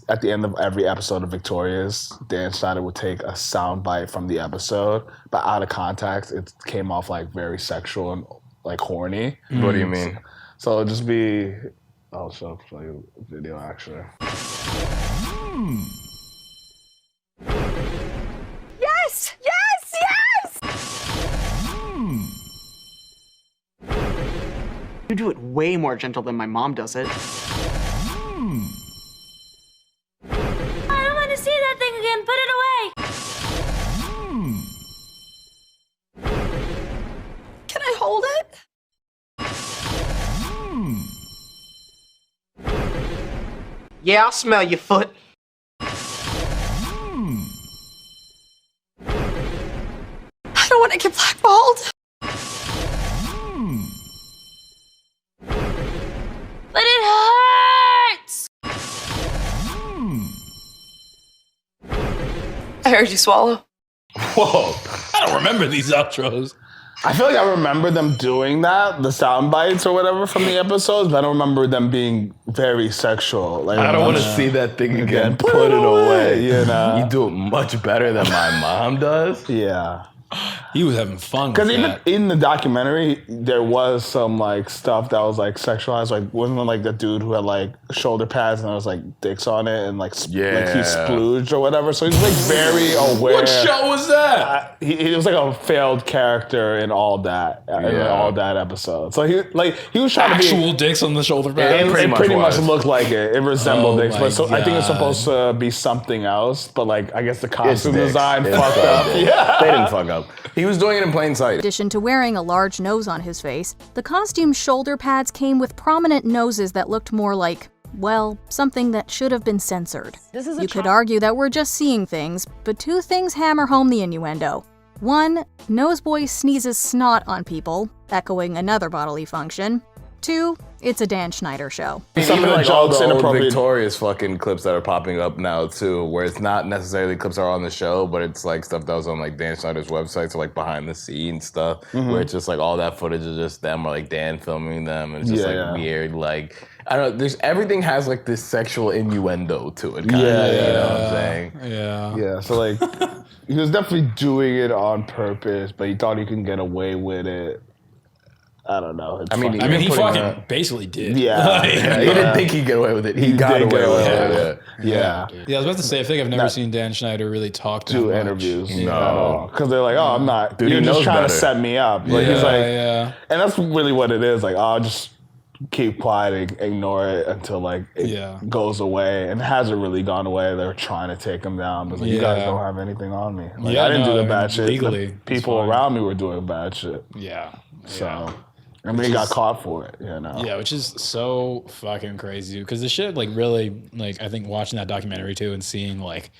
at the end of every episode of Victorious, Dan Schneider would take a sound bite from the episode, but out of context, it came off like very sexual and like horny. What do you mean? So it'll just be. I'll show you a video actually. Yes! Yes! Yes! You do it way more gentle than my mom does it. I don't want to see that thing again. Put it away. Can I hold it? Yeah, I'll smell your foot. I don't want to get blackballed. But it hurts. I heard you swallow. Whoa. I don't remember these outros. I feel like I remember them doing that, the sound bites or whatever from the episodes, but I don't remember them being very sexual. Like, I don't want to see that thing again. Put Put it it away. you know? You do it much better than my mom does. Yeah. He was having fun with Because even that. in the documentary, there was some like stuff that was like sexualized. Like, wasn't it like the dude who had like shoulder pads and there was like dicks on it and like, like he splooged or whatever? So he's like very aware. What show was that? He was like a failed character in all that, in all that episode. So he was trying Actual to be dicks on the shoulder It pad. pretty much looked like it. It resembled dicks, my but so I think it's God. supposed to be something else. But like I guess the costume dicks. design It's fucked so up. dicks. Yeah. They didn't fuck up. He was doing it in plain sight. In addition to wearing a large nose on his face, the costume's shoulder pads came with prominent noses that looked more like, well, something that should have been censored. You could argue that we're just seeing things, but two things hammer home the innuendo. One, Noseboy sneezes snot on people, echoing another bodily function. Two, it's a Dan Schneider show. Some of the like all jokes the old inappropriate. Victorious fucking clips that are popping up now too, where it's not necessarily clips that are on the show, but it's like stuff that was on like Dan Schneider's website, so like behind the scenes stuff, where it's just like all that footage is just them or like Dan filming them, and it's just weird, like I don't know. There's everything has like this sexual innuendo to it, kind of. You know what I'm saying? Yeah. Yeah, so like he was definitely doing it on purpose, but he thought he could get away with it. I don't know. It's I mean, He putting fucking basically did. Yeah. Like, he didn't think he'd get away with it. He got did away get with away with it. Yeah. Yeah, I was about to say, I think I've never seen Dan Schneider really talk Do that much. interviews. No. Because they're like, oh, I'm not. Dude, You're he just knows trying to better. set me up. Like he's like, yeah. and that's really what it is. Like, I'll just keep quiet and ignore it until like it goes away. And it hasn't really gone away. They're trying to take him down. But like, you guys don't have anything on me. Like, I didn't do the bad shit. legally, The people around me were doing bad shit. Yeah. So, I mean, he got caught for it, you know? Yeah, which is so fucking crazy. Because the shit, like, really, like, I think watching that documentary too and seeing, like,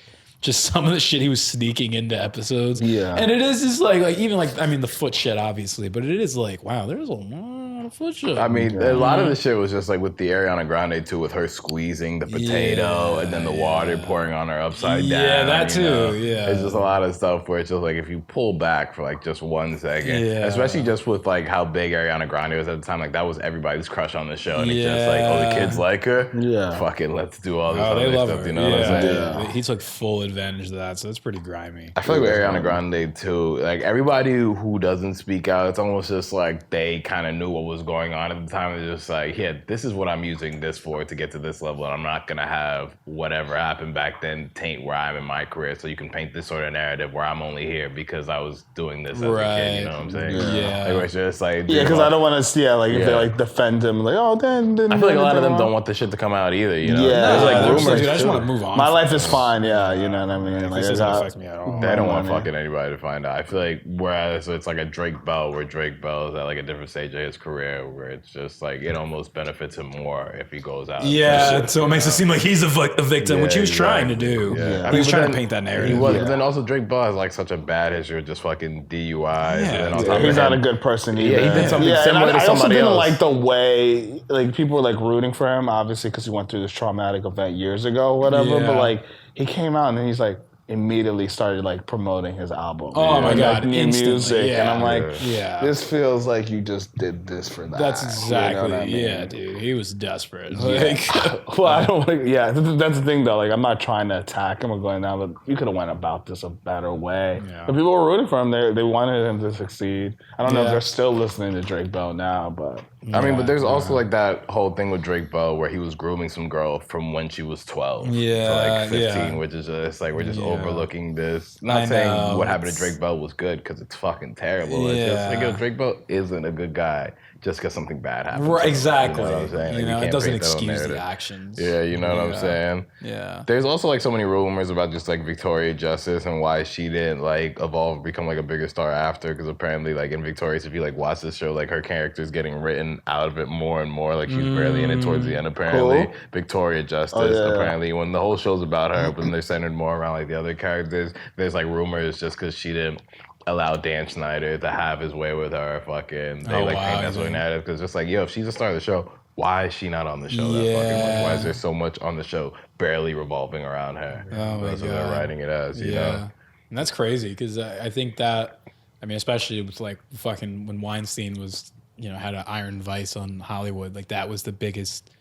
just some of the shit he was sneaking into episodes. Yeah. And it is just like even like, I mean, the foot shit, obviously, but it is like, wow, there's a lot of foot shit. I mean, a lot of the shit was just like with the Ariana Grande too, with her squeezing the potato and then the water pouring on her upside down. Yeah, that too. you know? Yeah. It's just a lot of stuff where it's just like if you pull back for like just 1 second, especially just with like how big Ariana Grande was at the time, like that was everybody's crush on the show, and it's just like, oh, the kids like her. Yeah. Fuck it, let's do all this Oh, they other love stuff. her. You know what I'm saying? Yeah. He took full advantage of that, so that's pretty grimy. I feel like with Ariana Grande too, like everybody who doesn't speak out, it's almost just like they kind of knew what was going on at the time. It's just like, yeah, this is what I'm using this for to get to this level, and I'm not gonna have whatever happened back then taint where I'm in my career. So you can paint this sort of narrative where I'm only here because I was doing this as a kid. You know what I'm saying? Yeah. Like, where it's just like, Yeah, because I don't want to see like if they like defend him, like, oh, then I feel like a lot of them don't want the shit to come out either. You know? Yeah. There's like They're just like, rumors. dude, I just too. want to move on. My from life is this. fine, yeah, you know what I mean? Like, This doesn't affect me at all. They don't want fucking anybody to find out. I feel like whereas it's like a Drake Bell, where Drake Bell is at like a different stage of his career, where it's just like it almost benefits him more if he goes out. Yeah, so it makes it seem like he's a victim, which he was trying to do. Yeah. He was but trying then to paint that narrative. He was, but then also Drake Bell has like such a bad history of just fucking DUIs. And then on top He's of not him, a good person either. Yeah, he did something and similar to I also somebody didn't else. like the way, like, people were like rooting for him, obviously, because he went through this traumatic event years ago or whatever. Yeah. But like, he came out and then he's like, immediately started like promoting his album. Oh my God, like, new instantly, music, yeah. and I'm like, Yeah. this feels like you just did this for that. That's exactly, you know what I mean? yeah, dude. He was desperate. Yeah. Like, Well, I don't like. Yeah, that's the thing though. Like, I'm not trying to attack him or going down, but you could have went about this a better way. Yeah. But people were rooting for him. They wanted him to succeed. I don't know if Yeah. they're still listening to Drake Bell now, but I mean, but there's also like that whole thing with Drake Bell where he was grooming some girl from when she was 12 to like 15, which is just like we're just overlooking this. Not saying what happened to Drake Bell was good because it's fucking terrible. It's just like, yo, Drake Bell isn't a good guy just because something bad happened. Right, to him, exactly. You know what I'm saying? You Like, know, can't it doesn't paint that on excuse the narrative. actions. Yeah, you know what I'm saying? Yeah. There's also like so many rumors about just like Victoria Justice and why she didn't like evolve, become like a bigger star after. Because apparently, like in Victorious, if you like watch this show, like her character's getting written out of it more and more. Like she's barely in it towards the end. Apparently, Victoria Justice. Apparently, when the whole show's about her, but then they're centered more around like the other characters. There's like rumors just because she didn't allow Dan Schneider to have his way with her. Fucking, they paint that sort of narrative because just like, yo, if she's a star of the show, why is she not on the show that fucking much? Why is there so much on the show barely revolving around her? Oh my That's God. what they're writing it as, you know? And that's crazy because I think that, I mean, especially with like fucking when Weinstein was, you know, had an iron vice on Hollywood, like that was the biggest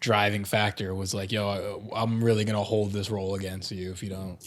driving factor was like, yo, I'm really going to hold this role against you if you don't,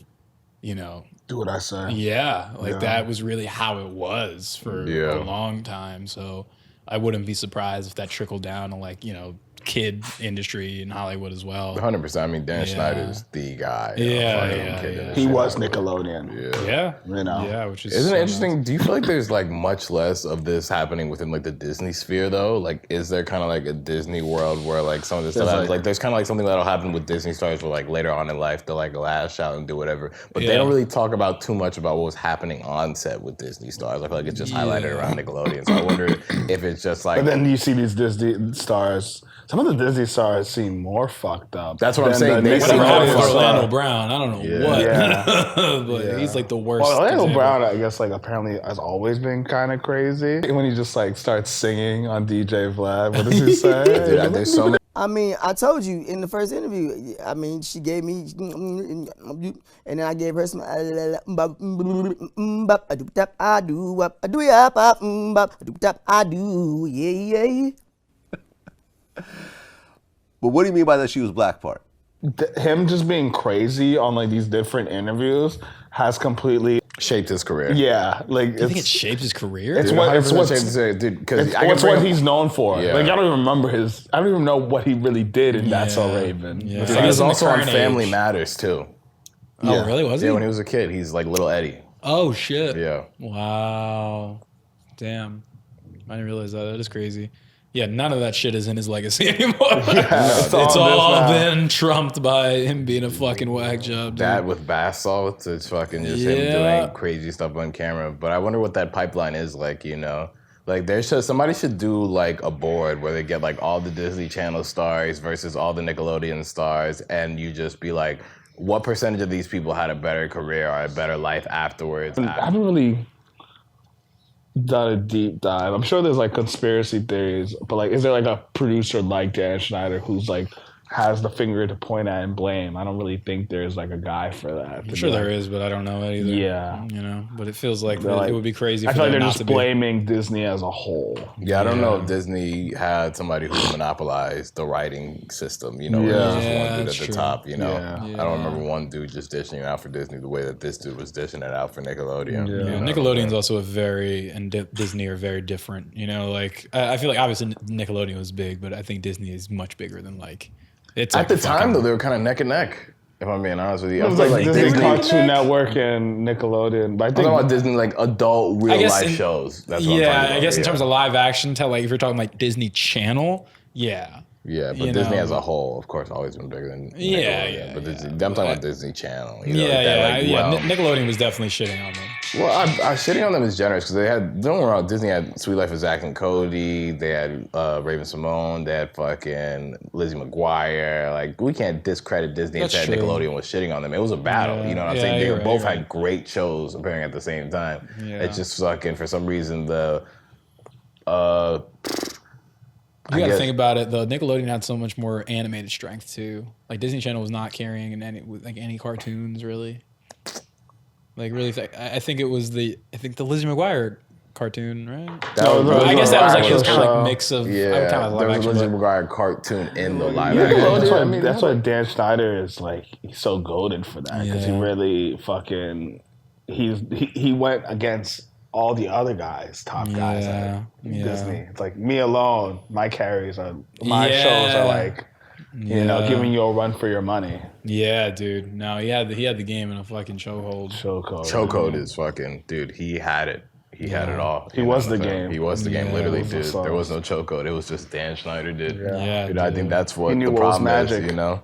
you know. do what I say. Yeah, like that was really how it was for Yeah. a long time. So I wouldn't be surprised if that trickled down to like, you know, kid industry in Hollywood as well. 100%. I mean, Dan Schneider's the guy. you know, Yeah, fucking yeah, kid yeah. industry. He was Nickelodeon. Yeah. You know. Yeah, which is Isn't it so interesting? Do you feel like there's like much less of this happening within like the Disney sphere though? Like, is there kind of like a Disney world where like some of this stuff happens? Like, there's kind of like something that'll happen with Disney stars where like later on in life they'll like lash out and do whatever, but they don't really talk about too much about what was happening on set with Disney stars. I feel like it's just highlighted around Nickelodeon. So I wonder if it's just like. But then you see these Disney stars. Some of the Disney stars seem more fucked up. That's what I'm than saying. the They seem Nickelodeon more fucked star. Orlando Brown. I don't know what. Yeah. But he's like the worst. Well, Orlando example. Brown, I guess, like apparently has always been kind of crazy. When he just like starts singing on DJ Vlad, what does he say? Dude, there's so many. I mean, I told you in the first interview. I mean, she gave me, and then I gave her some. I do, yeah. But what do you mean by that she was black part? Him just being crazy on like these different interviews has completely Shaped his career. yeah. Like You think it shaped his career? it's Dude, what it's 100% what's, shaped his career, dude. Because it's what he's known for. Yeah. Like I don't even remember his. I don't even know what he really did in That's So Raven. Yeah. He I guess was in the also on current Family age. Matters too. Oh, Yeah. really? Was he? Yeah, when he was a kid, he's like little Eddie. Oh, shit. Yeah. Wow. Damn. I didn't realize that. That is crazy. Yeah, none of that shit is in his legacy anymore. It's It's all this now. been trumped by him being a fucking whack job. Dude. That with bath salts, it's fucking just him doing crazy stuff on camera. But I wonder what that pipeline is like, you know? Like somebody should do like a board where they get like all the Disney Channel stars versus all the Nickelodeon stars, and you just be like, what percentage of these people had a better career or a better life afterwards? I haven't really done a deep dive. I'm sure there's like conspiracy theories, but like, is there like a producer like Dan Schneider who's like has the finger to point at and blame? I don't really think there's like a guy for that. I'm sure there is, but I don't know it either. Yeah. You know, but it feels like Like, it would be crazy I for feel like them they're not just to be. blaming Disney as a whole. Yeah, I don't know if Disney had somebody who monopolized the writing system, you know, where there's just Yeah, one dude that's at the true. top, you know. Yeah. I don't remember one dude just dishing it out for Disney the way that this dude was dishing it out for Nickelodeon. Yeah. you know? Nickelodeon's also Disney are very different. You know, like I feel like obviously Nickelodeon was big, but I think Disney is much bigger than like it's At like the a fucking- time, though, they were kind of neck and neck, if I'm being honest with you. It was like Disney Cartoon Network and Nickelodeon. But I I'm think talking about Disney, like adult, real guess life in- shows. That's what I'm talking Yeah, about. I guess in yeah. terms of live action, like if you're talking like Disney Channel, yeah. Yeah, but you Disney know. as a whole, of course, always been bigger than Yeah, Nickelodeon. yeah, But yeah. Disney, I'm talking about Disney Channel. You know, Yeah, like that, yeah, like, yeah. realm. Nickelodeon was definitely shitting on them. Well, I shitting on them is generous because they had, don't get me wrong, Disney had Sweet Life of Zack and Cody, they had Raven Simone, they had fucking Lizzie McGuire. Like, we can't discredit Disney and That's say true. Nickelodeon was shitting on them. It was a battle, you know what I'm Yeah, saying? They you're right, both you're had right. great shows appearing at the same time. Yeah. It's just fucking, for some reason, the You got to guess- think about it though. Nickelodeon had so much more animated strength too. Like Disney Channel was not carrying any cartoons really. Like really, I think it was the Lizzie McGuire cartoon, right? I guess that was like it was actual kind of show. like mix of Yeah, kind of there live was a action. Lizzie McGuire cartoon in the live Yeah, action. that's why Dan Schneider is like he's so goated for that because he Yeah. really fucking he went against all the other guys, top guys at Disney. It's like me alone, my carries are my shows are like you know giving you a run for your money. Yeah, dude. No, he had the game in a fucking chokehold. Chokehold is fucking dude. He had it. He had it all. He was the game. He was the game, literally, was the dude. sauce. There was no chokehold. It was just Dan Schneider did. Yeah, I think that's what He knew the what was problem magic. is, you know?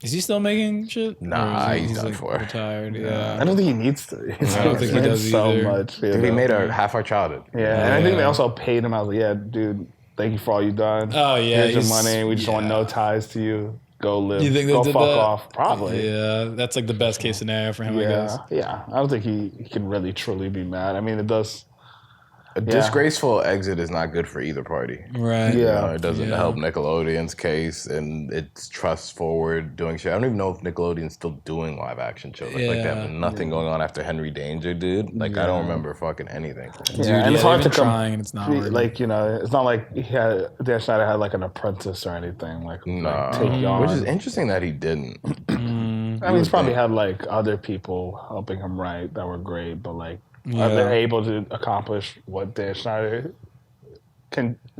Is he still making shit? Nah, Or is he's done like for. Retired. Yeah. I don't think he needs to. I don't think he does so either. much. Dude, he made a half our childhood. Yeah, and I think they also paid him. I was like, yeah, dude, thank you for all you've done. Oh, yeah, here's your he's- money. We just want no ties to you. Go live. You think they go did fuck that? off. Probably. Yeah, that's like the best case scenario for him, I guess. Yeah. I don't think he can really truly be mad. I mean, it does. A disgraceful exit is not good for either party. Right. You Yeah. know, it doesn't help Nickelodeon's case and its trust forward doing shit. I don't even know if Nickelodeon's still doing live action shows. Like they have nothing going on after Henry Danger, dude. Like I don't remember fucking anything. Dude, and it's hard to trying, and it's not working. like you know, it's not like Dan Schneider had like an apprentice or anything. Like take you on. Which is interesting that he didn't. I mean, he's probably had like other people helping him write that were great, but like. Are they able to accomplish what Dan Schneider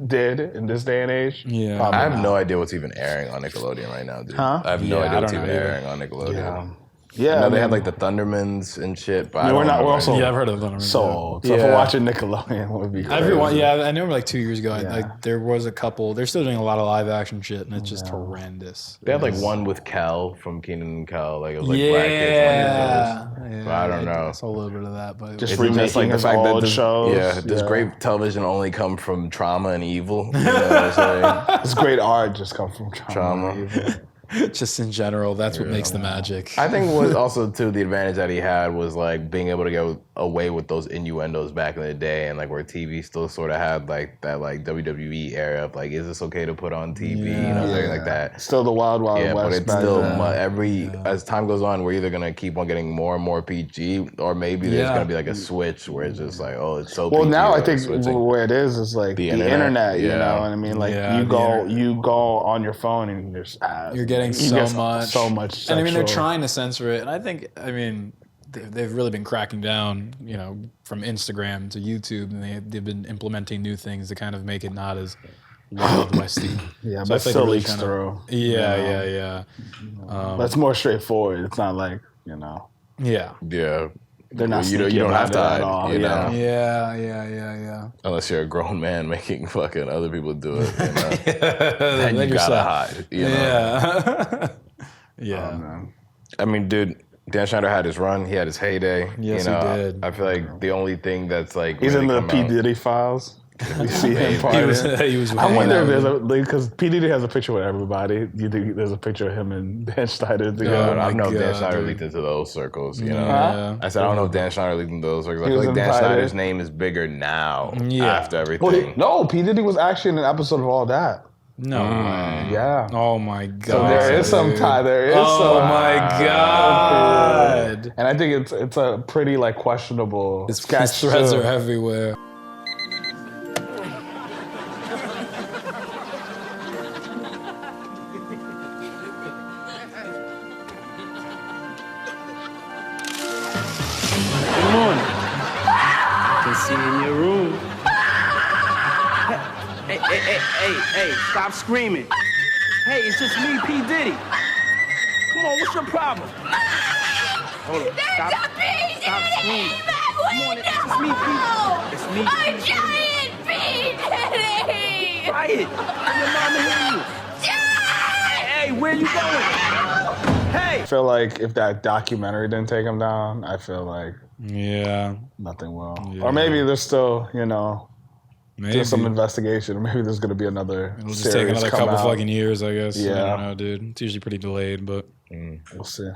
did in this day and age? Yeah. Probably I have not. no idea what's even airing on Nickelodeon right now, dude. Huh? I have no idea I what's don't even know either. airing on Nickelodeon. Yeah, I know I they had mean, like the Thundermans and shit, but Yeah, I don't we're not- remember we're also- any. Yeah, I've heard of them. so old. So if we're watching Nickelodeon, it would be crazy. Everyone, I remember like 2 years ago, like there was a couple. They're still doing a lot of live action shit, and it's just horrendous. They had like one with Kel from Keenan and Kel, like it was like black kids. But I don't know. I saw a little bit of that, but Just Is it just like remaking the his fact that old this, shows? does great television only come from trauma and evil? You know what I'm saying? This great art just comes from trauma. just in general, that's what makes the magic. I think what also too the advantage that he had was like being able to get away with those innuendos back in the day, and like where TV still sort of had like that like WWE era of like, is this okay to put on TV? You know, something like that. Still the Wild Wild Yeah, West. but it's back still then. as time goes on, we're either gonna keep on getting more and more PG, or maybe there's gonna be like a switch where it's just like, oh, it's so. Well, PG, now I or think switching. where it is like the internet. You know what I mean? Like you go on your phone and there's ads. You're getting so much sexual. and I mean, they're trying to censor it, and I think, I mean, they've really been cracking down, you know, from Instagram to YouTube, and they've been implementing new things to kind of make it not as Wild Westy. Yeah, So but I it think still really leaks through. Yeah. But it's more straightforward. It's not like, you know. Yeah. Yeah. They're not you don't have to hide, at all. you know? Yeah. Unless you're a grown man making fucking other people do it, you know? Then you gotta hide, you know? Yeah. I mean, dude, Dan Schneider had his run. He had his heyday. Yes, you know? he did. I feel like the only thing that's like He's really in the come P. out- Diddy files. We see him He partying. was I wonder if there's a, because P. Diddy has a picture with everybody. Do you think there's a picture of him and Dan Schneider together? I don't know if Dan God, Schneider dude. leaked into those circles, you know? Yeah. I said, I don't know if Dan Schneider leaked into those circles. I He feel was like Dan invited. Schneider's name is bigger now after everything. Well, no, P. Diddy was actually in an episode of All That. No way. Yeah. Oh my God. So there is some time. There is some. Oh my God. And I think it's a pretty like questionable His sketch. threads too. are everywhere. Good morning. Can see in your room. Hey, stop screaming. Hey, it's just me, P. Diddy. Come on, what's your problem? Hold on. Stop screaming. Come on, it's just me, P. It's me. A giant P. Diddy! Quiet. Your mama hear you. Hey, where you going? Hey! I feel like if that documentary didn't take him down, I feel like nothing will. Or maybe there's still, you know, do some investigation. Maybe there's going to be another It'll just series take another come couple out. fucking years, I guess. Yeah. I don't know, dude. It's usually pretty delayed, but We'll see.